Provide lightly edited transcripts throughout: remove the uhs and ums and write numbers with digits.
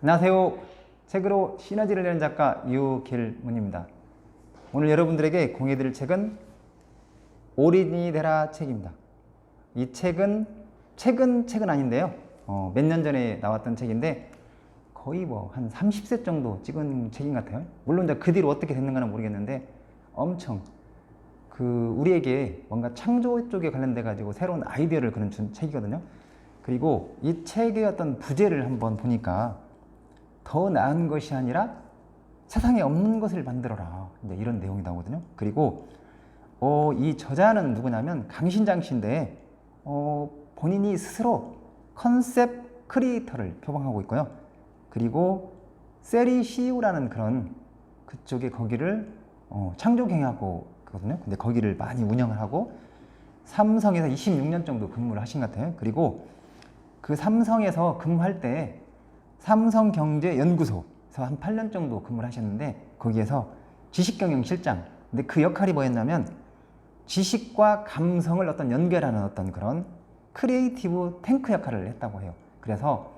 안녕하세요. 책으로 시너지를 내는 작가 유길문입니다. 오늘 여러분들에게 공유해드릴 책은 어린이 되라 책입니다. 이 책은 최근 책은 아닌데요. 몇 년 전에 나왔던 책인데 거의 한 30세 정도 찍은 책인 것 같아요. 물론 그 뒤로 어떻게 됐는가는 모르겠는데 엄청 우리에게 뭔가 창조 쪽에 관련돼 가지고 새로운 아이디어를 그런 준 책이거든요. 그리고 이 책의 어떤 부제를 한번 보니까 더 나은 것이 아니라 세상에 없는 것을 만들어라, 이런 내용이 나오거든요. 그리고 이 저자는 누구냐면 강신장 씨인데 본인이 스스로 컨셉 크리에이터를 표방하고 있고요. 그리고 세리 CEO라는 그런 그쪽에 거기를 창조 경영하고 거든요. 근데 거기를 많이 운영을 하고 삼성에서 26년 정도 근무를 하신 것 같아요. 그리고 그 삼성에서 근무할 때 삼성경제연구소에서 한 8년 정도 근무를 하셨는데 거기에서 지식경영실장, 근데 그 역할이 뭐였냐면 지식과 감성을 연결하는 그런 크리에이티브 탱크 역할을 했다고 해요. 그래서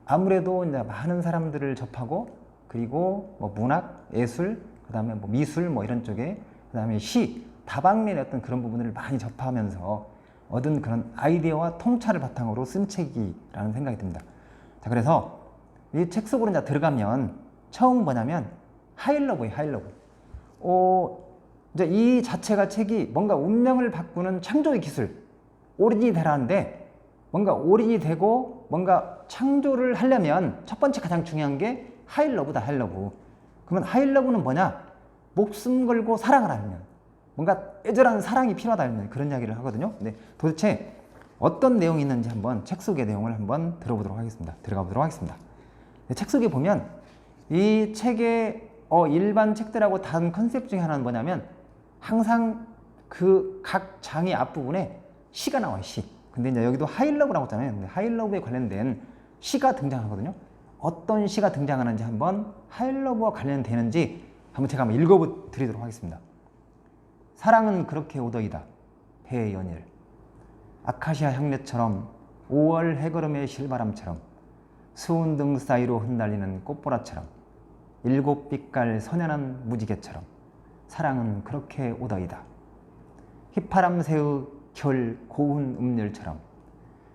아무래도 이제 많은 사람들을 접하고, 그리고 문학, 예술, 그 다음에 미술 이런 쪽에, 그 다음에 시, 다방면의 그런 부분을 많이 접하면서 얻은 그런 아이디어와 통찰을 바탕으로 쓴 책이라는 생각이 듭니다. 자, 그래서 이 책 속으로 이제 들어가면 처음 뭐냐면 하이러브예요, 하이러브. 이제 이 자체가 책이 뭔가 운명을 바꾸는 창조의 기술, 어린이 되라는데, 뭔가 어린이 되고 뭔가 창조를 하려면 첫 번째 가장 중요한 게 하이러브다, 하이러브. 그러면 하이러브는 뭐냐? 목숨 걸고 사랑을 하면, 뭔가 애절한 사랑이 필요하다는 그런 이야기를 하거든요. 근데 도대체 어떤 내용이 있는지 한번 책 속의 내용을 한번 들어가 보도록 하겠습니다. 책 속에 보면 이 책의 일반 책들하고 다른 컨셉 중에 하나는 뭐냐면 항상 그 각 장의 앞부분에 시가 나와요, 시. 근데 이제 여기도 하이러브라고 했잖아요. 근데 하이러브에 관련된 시가 등장하거든요. 어떤 시가 등장하는지 한번, 하이러브와 관련되는지 제가 한번 읽어드리도록 하겠습니다. 사랑은 그렇게 오더이다, 배의 연일. 아카시아 향내처럼 5월 해걸음의 실바람처럼 수은 등 사이로 흩날리는 꽃보라처럼 7빛깔 선연한 무지개처럼 사랑은 그렇게 오더이다. 휘파람 새의 결 고운 음열처럼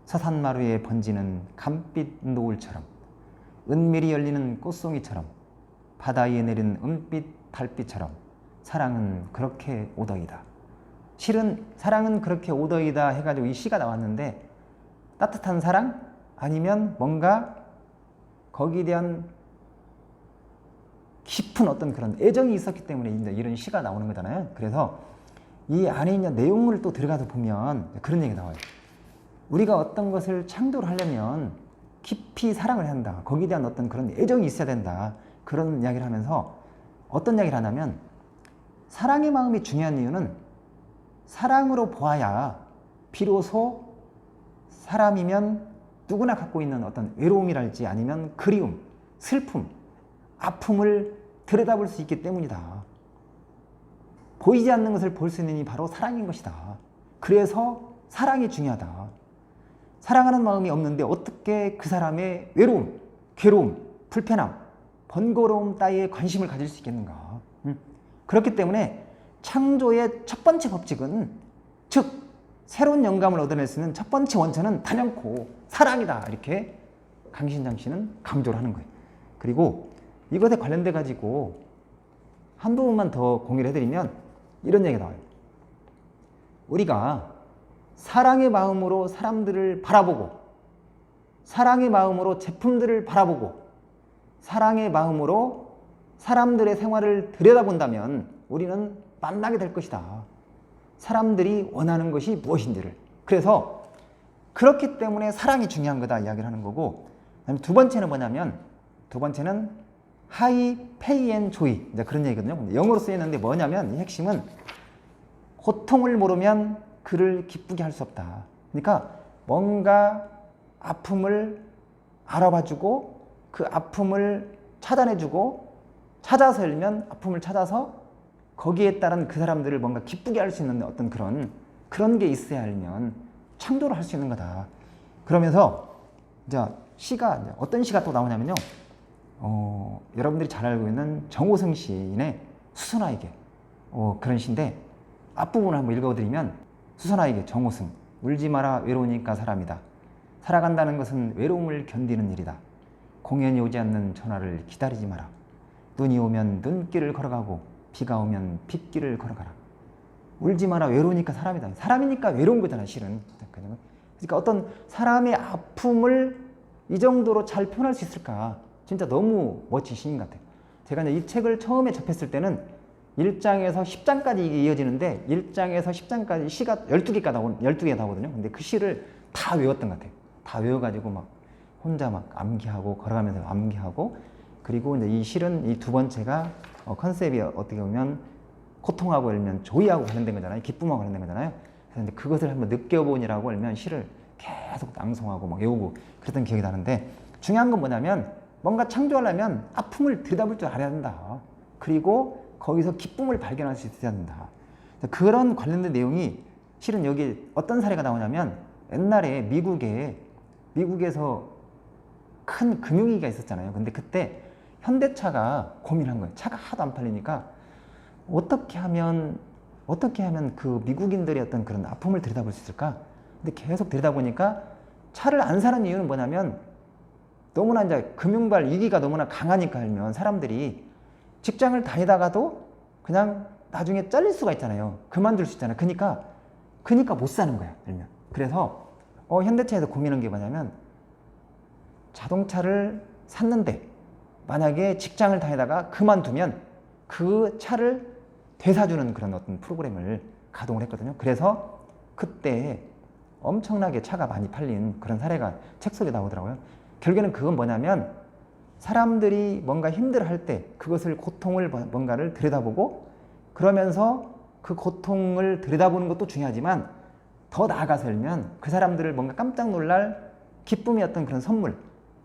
서산마루에 번지는 감빛 노을처럼 은밀히 열리는 꽃송이처럼 바다에 내린 은빛 달빛처럼 사랑은 그렇게 오더이다. 실은 사랑은 그렇게 오더이다 해가지고 이 시가 나왔는데 따뜻한 사랑? 아니면 뭔가 거기에 대한 깊은 그런 애정이 있었기 때문에 이제 이런 시가 나오는 거잖아요. 그래서 이 안에 있는 내용을 또 들어가서 보면 그런 얘기가 나와요. 우리가 어떤 것을 창조를 하려면 깊이 사랑을 한다. 거기에 대한 그런 애정이 있어야 된다. 그런 이야기를 하면서 어떤 이야기를 하냐면 사랑의 마음이 중요한 이유는 사랑으로 보아야 비로소 사람이면 누구나 갖고 있는 외로움이랄지 아니면 그리움, 슬픔, 아픔을 들여다볼 수 있기 때문이다. 보이지 않는 것을 볼 수 있는 이 바로 사랑인 것이다. 그래서 사랑이 중요하다. 사랑하는 마음이 없는데 어떻게 그 사람의 외로움, 괴로움, 불편함, 번거로움 따위에 관심을 가질 수 있겠는가. 그렇기 때문에 창조의 첫 번째 법칙은, 즉 새로운 영감을 얻어낼 수 있는 첫 번째 원천은 단연코 사랑이다. 이렇게 강신장 씨는 강조를 하는 거예요. 그리고 이것에 관련돼 가지고 한 부분만 더 공유를 해드리면 이런 얘기가 나와요. 우리가 사랑의 마음으로 사람들을 바라보고, 사랑의 마음으로 제품들을 바라보고, 사랑의 마음으로 사람들의 생활을 들여다본다면 우리는 만나게 될 것이다. 사람들이 원하는 것이 무엇인지를. 그래서 그렇기 때문에 사랑이 중요한 거다 이야기를 하는 거고, 그다음에 두 번째는 뭐냐면, 두 번째는 하이 페이 앤 조이, 이제 그런 얘기거든요. 영어로 쓰였는데 뭐냐면 이 핵심은 고통을 모르면 그를 기쁘게 할 수 없다. 그러니까 뭔가 아픔을 알아봐주고 그 아픔을 차단해주고, 찾아서 열면 아픔을 찾아서 거기에 따른 그 사람들을 뭔가 기쁘게 할 수 있는 그런 게 있어야 하면 창조를 할 수 있는 거다. 그러면서 이제 시가, 어떤 시가 또 나오냐면요, 여러분들이 잘 알고 있는 정호승 시인의 수선화에게 그런 시인데 앞부분을 한번 읽어드리면 수선화에게 정호승 울지 마라 외로우니까 사람이다. 살아간다는 것은 외로움을 견디는 일이다. 공연이 오지 않는 전화를 기다리지 마라. 눈이 오면 눈길을 걸어가고 비가 오면 빗길을 걸어가라. 울지 마라 외로우니까 사람이다. 사람이니까 외로운 거잖아 실은. 그러니까 어떤 사람의 아픔을 이 정도로 잘 표현할 수 있을까. 진짜 너무 멋진 시인 같아요. 제가 이제 이 책을 처음에 접했을 때는 1장에서 10장까지 이게 이어지는데 1장에서 10장까지 시가 12개 나오거든요. 근데 그 시를 다 외웠던 것 같아요. 다 외워가지고 막 혼자 막 암기하고 걸어가면서 암기하고 그리고 이제 이 실은 이 두 번째가 컨셉이 어떻게 보면 고통하고 일면 조이하고 관련된 거잖아요. 기쁨하고 관련된 거잖아요. 그래서 이제 그것을 한번 느껴보니라고 일면 시를 계속 낭송하고 막 외우고 그랬던 기억이 나는데 중요한 건 뭐냐면 뭔가 창조하려면 아픔을 들여다볼 줄 알아야 된다. 그리고 거기서 기쁨을 발견할 수 있어야 된다. 그런 관련된 내용이 실은 여기 어떤 사례가 나오냐면 옛날에 미국에서 큰 금융위기가 있었잖아요. 근데 그때 현대차가 고민한 거예요. 차가 하도 안 팔리니까 어떻게 하면 그 미국인들의 어떤 그런 아픔을 들여다볼 수 있을까? 근데 계속 들여다보니까 차를 안 사는 이유는 뭐냐면 너무나 이제 금융발 위기가 너무나 강하니까 알면 사람들이 직장을 다니다가도 그냥 나중에 잘릴 수가 있잖아요. 그만둘 수 있잖아요. 그러니까 못 사는 거야. 알면. 그래서 현대차에서 고민한 게 뭐냐면 자동차를 샀는데 만약에 직장을 다니다가 그만두면 그 차를 되사주는 그런 어떤 프로그램을 가동을 했거든요. 그래서 그때 엄청나게 차가 많이 팔린 그런 사례가 책 속에 나오더라고요. 결국에는 그건 뭐냐면 사람들이 뭔가 힘들어할 때 그것을 고통을 뭔가를 들여다보고 그러면서 그 고통을 들여다보는 것도 중요하지만 더 나아가서 일면 그 사람들을 뭔가 깜짝 놀랄 기쁨의 어떤 그런 선물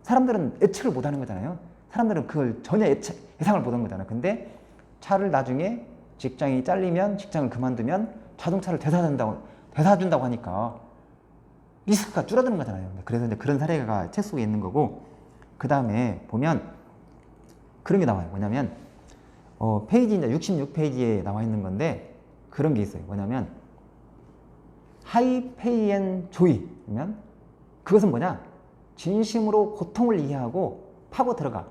사람들은 예측을 못하는 거잖아요. 사람들은 그걸 전혀 예상을 못한 거잖아요. 근데 차를 나중에 직장이 잘리면 직장을 그만두면 자동차를 되사준다고 하니까 리스크가 줄어드는 거잖아요. 그래서 이제 그런 사례가 책 속에 있는 거고 그 다음에 보면 그런 게 나와요. 뭐냐면 페이지 이제 66페이지에 나와 있는 건데 그런 게 있어요. 뭐냐면 하이 페이 앤 조이면 그것은 뭐냐? 진심으로 고통을 이해하고 파고 들어가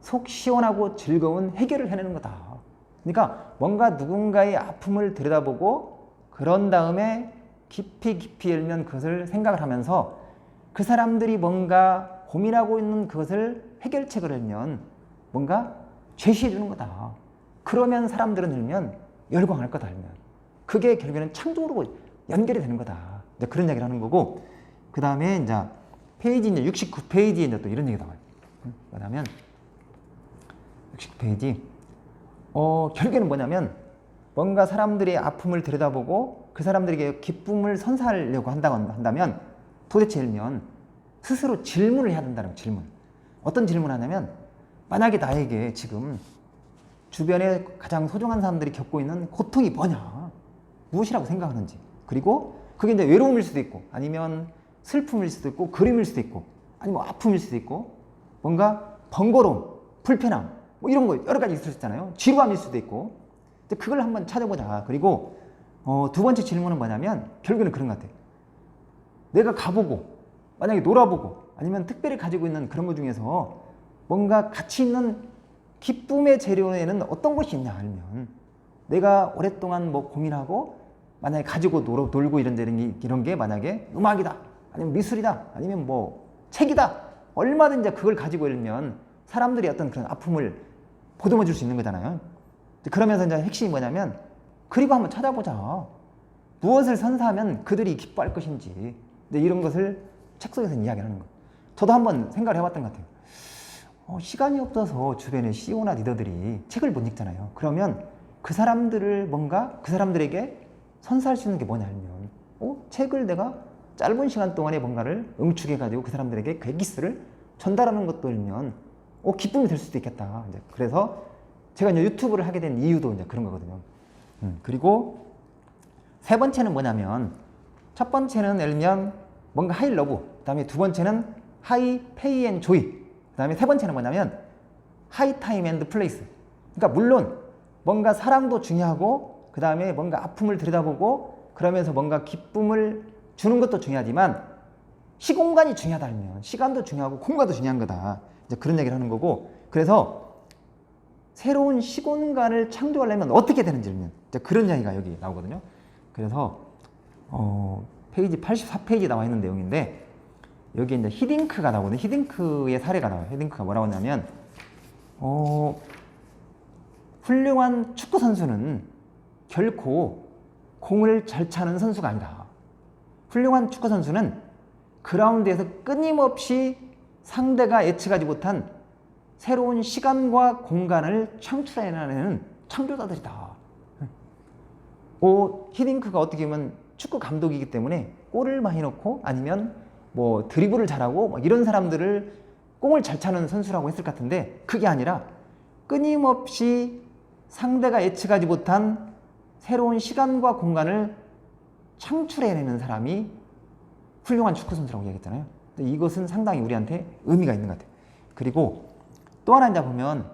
속 시원하고 즐거운 해결을 해내는 거다. 그러니까 뭔가 누군가의 아픔을 들여다보고 그런 다음에 깊이 열면 그것을 생각을 하면서 그 사람들이 뭔가 고민하고 있는 그것을 해결책을 열면 뭔가 제시해 주는 거다. 그러면 사람들은 들면 열광할 거다. 알면 그게 결국에는 창조로 연결이 되는 거다. 이제 그런 이야기를 하는 거고 그 다음에 이제 페이지 이제 69페이지에 이제 또 이런 얘기 나와요. 뭐냐면 69페이지 결국에는 뭐냐면 뭔가 사람들의 아픔을 들여다보고 그 사람들에게 기쁨을 선사하려고 한다면 도대체 일면 스스로 질문을 해야 된다는 질문. 어떤 질문을 하냐면 만약에 나에게 지금 주변에 가장 소중한 사람들이 겪고 있는 고통이 뭐냐 무엇이라고 생각하는지 그리고 그게 이제 외로움일 수도 있고 아니면 슬픔일 수도 있고 그림일 수도 있고 아니면 아픔일 수도 있고 뭔가 번거로움, 불편함 뭐 이런 거 여러 가지 있을 수 있잖아요. 지루함일 수도 있고 그걸 한번 찾아보자. 그리고 두 번째 질문은 뭐냐면 결국에는 그런 것 같아요. 내가 가보고 만약에 놀아보고 아니면 특별히 가지고 있는 그런 것 중에서 뭔가 가치 있는 기쁨의 재료에는 어떤 것이 있냐 알면 내가 오랫동안 뭐 고민하고 만약에 가지고 놀고 이런 게 만약에 음악이다 아니면 미술이다 아니면 뭐 책이다 얼마든지 그걸 가지고 있으면 사람들이 어떤 그런 아픔을 보듬어 줄 수 있는 거잖아요. 그러면서 이제 핵심이 뭐냐면 그리고 한번 찾아보자. 무엇을 선사하면 그들이 기뻐할 것인지 이런 것을 책 속에서 이야기하는 거예요. 저도 한번 생각을 해봤던 것 같아요. 시간이 없어서 주변에 CEO나 리더들이 책을 못 읽잖아요. 그러면 그 사람들을 뭔가 그 사람들에게 선사할 수 있는 게 뭐냐 하면 책을 내가 짧은 시간 동안에 뭔가를 응축해가지고 그 사람들에게 그 에기스를 전달하는 것도 일면 기쁨이 될 수도 있겠다. 이제 그래서 제가 이제 유튜브를 하게 된 이유도 이제 그런 거거든요. 그리고 세 번째는 뭐냐면 첫 번째는 예를 들면 뭔가 하이 러브, 그 다음에 두 번째는 하이 페이 앤 조이, 그 다음에 세 번째는 뭐냐면 하이 타임 앤드 플레이스. 그러니까 물론 뭔가 사랑도 중요하고 그 다음에 뭔가 아픔을 들여다보고 그러면서 뭔가 기쁨을 주는 것도 중요하지만 시공간이 중요하다면 시간도 중요하고 공간도 중요한 거다. 이제 그런 얘기를 하는 거고, 그래서 새로운 시공간을 창조하려면 어떻게 되는지는 이제 그런 이야기가 여기 나오거든요. 그래서 페이지 84페이지 나와 있는 내용인데 여기 이제 히딩크가 나오거든요. 히딩크의 사례가 나와요. 히딩크가 뭐라고 하냐면 훌륭한 축구 선수는 결코 공을 잘 차는 선수가 아니다. 훌륭한 축구 선수는 그라운드에서 끊임없이 상대가 예측하지 못한 새로운 시간과 공간을 창출해내는 창조자들이다. 히딩크가 어떻게 보면 축구 감독이기 때문에 골을 많이 넣고 아니면 뭐 드리블을 잘하고 뭐 이런 사람들을 공을 잘 차는 선수라고 했을 것 같은데 그게 아니라 끊임없이 상대가 예측하지 못한 새로운 시간과 공간을 창출해내는 사람이 훌륭한 축구 선수라고 얘기했잖아요. 이것은 상당히 우리한테 의미가 있는 것 같아요. 그리고 또 하나 이제 보면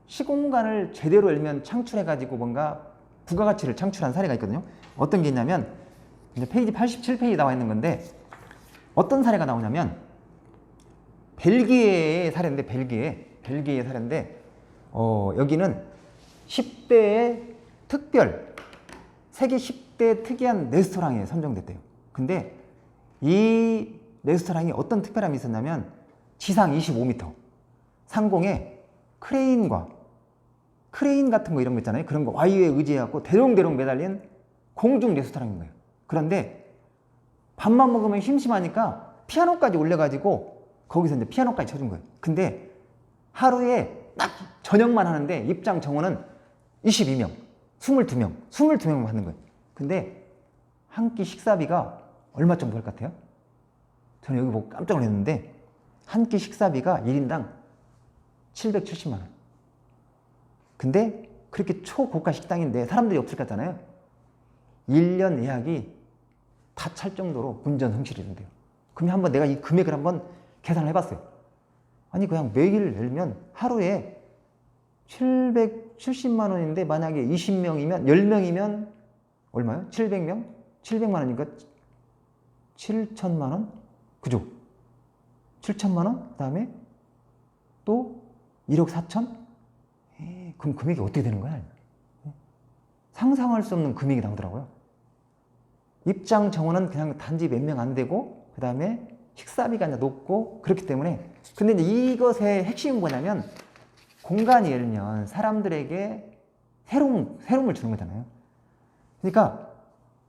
시공간을 제대로 열면 창출해가지고 뭔가 부가가치를 창출한 사례가 있거든요. 어떤 게 있냐면 이제 페이지 87페이지 나와 있는 건데 어떤 사례가 나오냐면 벨기에의 사례인데 벨기에의 사례인데 여기는 10대의 특별 세계 10대 특이한 레스토랑에 선정됐대요. 근데 이 레스토랑이 어떤 특별함이 있었냐면 지상 25m 상공에 크레인 같은 거 이런 거 있잖아요. 그런 거 와이어에 의지해갖고 대롱대롱 매달린 공중 레스토랑인 거예요. 그런데 밥만 먹으면 심심하니까 피아노까지 올려가지고 거기서 이제 피아노까지 쳐준 거예요. 근데 하루에 딱 저녁만 하는데 입장 정원은 22명, 22명만 받는 거예요. 근데 한 끼 식사비가 얼마 정도 할 것 같아요? 저는 여기 보고 깜짝 놀랐는데 한 끼 식사비가 1인당 770만 원. 근데 그렇게 초고가 식당인데 사람들이 없을 것 같잖아요. 1년 예약이 다 찰 정도로 운전 성실이 된대요. 그럼 한번 내가 이 금액을 한번 계산을 해봤어요. 아니 그냥 매일 열면 하루에 770만 원인데 만약에 20명이면 10명이면 얼마요? 700명? 700만 원이니까 7천만 원? 그죠? 7천만 원? 그 다음에 또 1억 4천? 그럼 금액이 어떻게 되는 거야? 상상할 수 없는 금액이 나오더라고요. 입장 정원은 그냥 단지 몇 명 안 되고 그 다음에 식사비가 이제 높고 그렇기 때문에 근데 이제 이것의 핵심은 뭐냐면 공간이 열면 사람들에게 새로움을 주는 거잖아요. 그러니까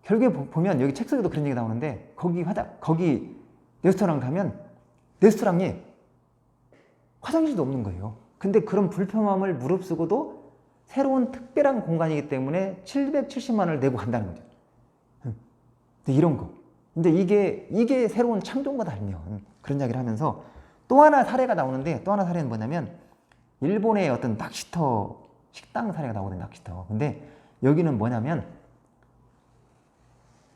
결국에 보면 여기 책 속에도 그런 얘기 나오는데 거기 레스토랑 가면 레스토랑에 화장실도 없는 거예요. 근데 그런 불편함을 무릅쓰고도 새로운 특별한 공간이기 때문에 770만 원을 내고 간다는 거죠. 이런 거. 근데 이게 새로운 창조인 거다 알면 그런 이야기를 하면서 또 하나 사례가 나오는데 또 하나 사례는 뭐냐면 일본의 어떤 낚시터 식당 사례가 나오거든요. 낚시터. 근데 여기는 뭐냐면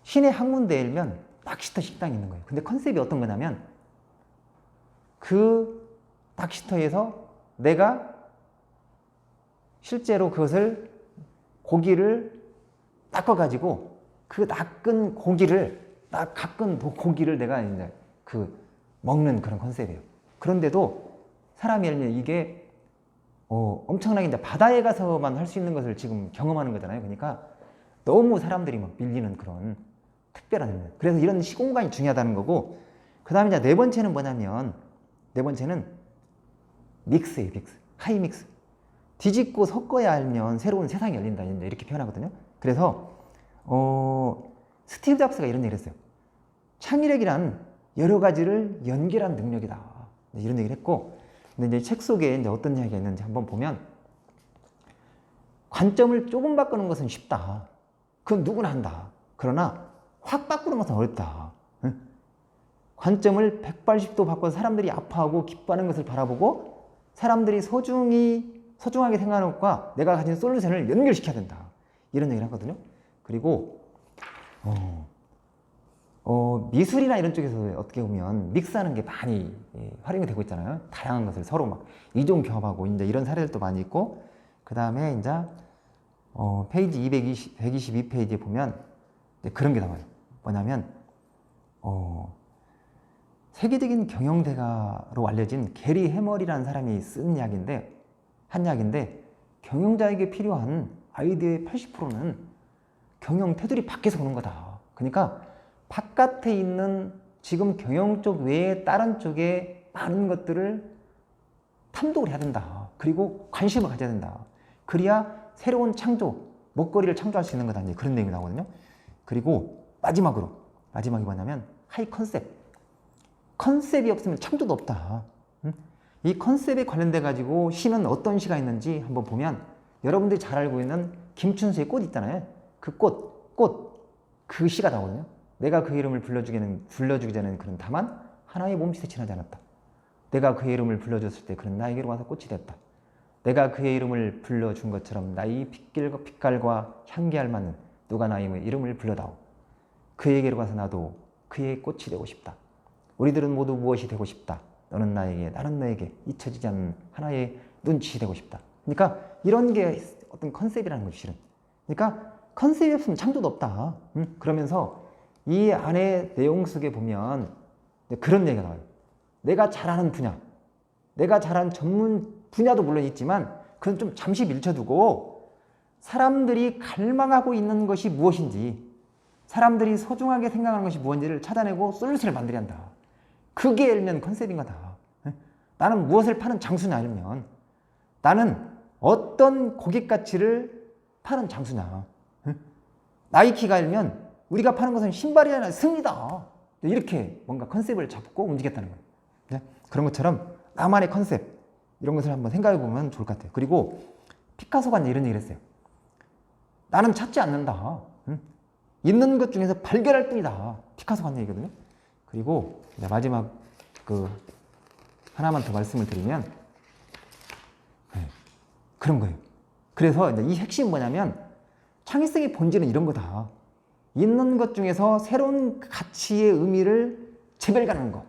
시내 항문대에 일면 낚시터 식당이 있는 거예요. 근데 컨셉이 어떤 거냐면 그 낚시터에서 내가 실제로 고기를 닦아가지고 그 깎은 고기를 내가 이제 먹는 그런 컨셉이에요. 그런데도 사람이 이게 엄청나게 이제 바다에 가서만 할 수 있는 것을 지금 경험하는 거잖아요. 그러니까 너무 사람들이 막 밀리는 그런 특별한 의미. 그래서 이런 시공간이 중요하다는 거고, 그 다음에 이제 네 번째는 뭐냐면 네 번째는 믹스예요. 하이 믹스. 뒤집고 섞어야 알면 새로운 세상이 열린다. 이렇게 표현하거든요. 그래서 스티브 잡스가 이런 얘기를 했어요. 창의력이란 여러 가지를 연결한 능력이다. 이런 얘기를 했고, 근데 이제 책 속에 이제 어떤 이야기가 있는지 한번 보면 관점을 조금 바꾸는 것은 쉽다. 그건 누구나 한다. 그러나 확 바꾸는 것은 어렵다. 관점을 180도 바꿔서 사람들이 아파하고 기뻐하는 것을 바라보고 사람들이 소중하게 생각하는 것과 내가 가진 솔루션을 연결시켜야 된다. 이런 얘기를 하거든요. 그리고 미술이나 이런 쪽에서 어떻게 보면 믹스하는 게 많이 활용이 되고 있잖아요. 다양한 것을 서로 막 이종 경합하고 이제 이런 사례들도 많이 있고, 그 다음에 이제 페이지 122페이지에 보면 그런 게 나와요. 뭐냐면 세계적인 경영대가로 알려진 게리 해머리라는 사람이 쓴 한 약인데 경영자에게 필요한 아이디어의 80%는 경영 테두리 밖에서 오는 거다. 그러니까 바깥에 있는 지금 경영 쪽 외에 다른 쪽에 많은 것들을 탐독을 해야 된다. 그리고 관심을 가져야 된다. 그래야 새로운 창조, 먹거리를 창조할 수 있는 거다. 이제 그런 내용이 나오거든요. 그리고 마지막이 뭐냐면 하이 컨셉. 컨셉이 없으면 창조도 없다. 이 컨셉에 관련돼 가지고 시는 어떤 시가 있는지 한번 보면 여러분들이 잘 알고 있는 김춘수의 꽃 있잖아요. 그 그 시가 나오거든요. 내가 그 이름을 불러주기 전에는 그는 다만 하나의 몸짓에 지나지 않았다. 내가 그의 이름을 불러줬을 때 그는 나에게로 와서 꽃이 됐다. 내가 그의 이름을 불러준 것처럼 나의 빛깔과 향기 알맞는 누가 나의 이름을 불러다오. 그에게로 가서 나도 그의 꽃이 되고 싶다. 우리들은 모두 무엇이 되고 싶다. 너는 나에게, 나는 너에게 잊혀지지 않는 하나의 눈치 되고 싶다. 그러니까 이런 게 어떤 컨셉이라는 거죠, 실은. 그러니까 컨셉이 없으면 창조도 없다. 그러면서 이 안에 내용 속에 보면 그런 얘기가 나와요. 내가 잘하는 분야, 내가 잘하는 전문 분야도 물론 있지만 그건 좀 잠시 밀쳐두고 사람들이 갈망하고 있는 것이 무엇인지, 사람들이 소중하게 생각하는 것이 무엇인지를 찾아내고 솔루션을 만들어야 한다. 그게 일면 컨셉인 거다. 나는 무엇을 파는 장수냐 아니면 나는 어떤 고객 가치를 파는 장수냐. 나이키가 일면 우리가 파는 것은 신발이 아니라 승리다. 이렇게 뭔가 컨셉을 잡고 움직였다는 거예요. 그런 것처럼 나만의 컨셉 이런 것을 한번 생각해 보면 좋을 것 같아요. 그리고 피카소가 이런 얘기를 했어요. 나는 찾지 않는다. 있는 것 중에서 발견할 뿐이다. 피카소가 한 얘기거든요. 그리고 마지막 하나만 더 말씀을 드리면 그런 거예요. 그래서 이제 이 핵심은 뭐냐면 창의성의 본질은 이런 거다. 있는 것 중에서 새로운 가치의 의미를 재발견하는 것.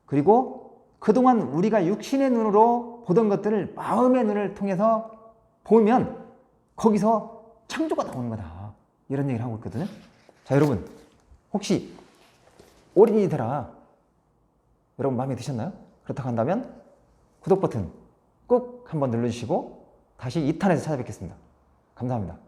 그리고 그동안 우리가 육신의 눈으로 보던 것들을 마음의 눈을 통해서 보면 거기서 창조가 나오는 거다. 이런 얘기를 하고 있거든요. 자, 여러분 혹시 올인이 되라 여러분 마음에 드셨나요? 그렇다고 한다면 구독 버튼 꼭 한번 눌러주시고 다시 2탄에서 찾아뵙겠습니다. 감사합니다.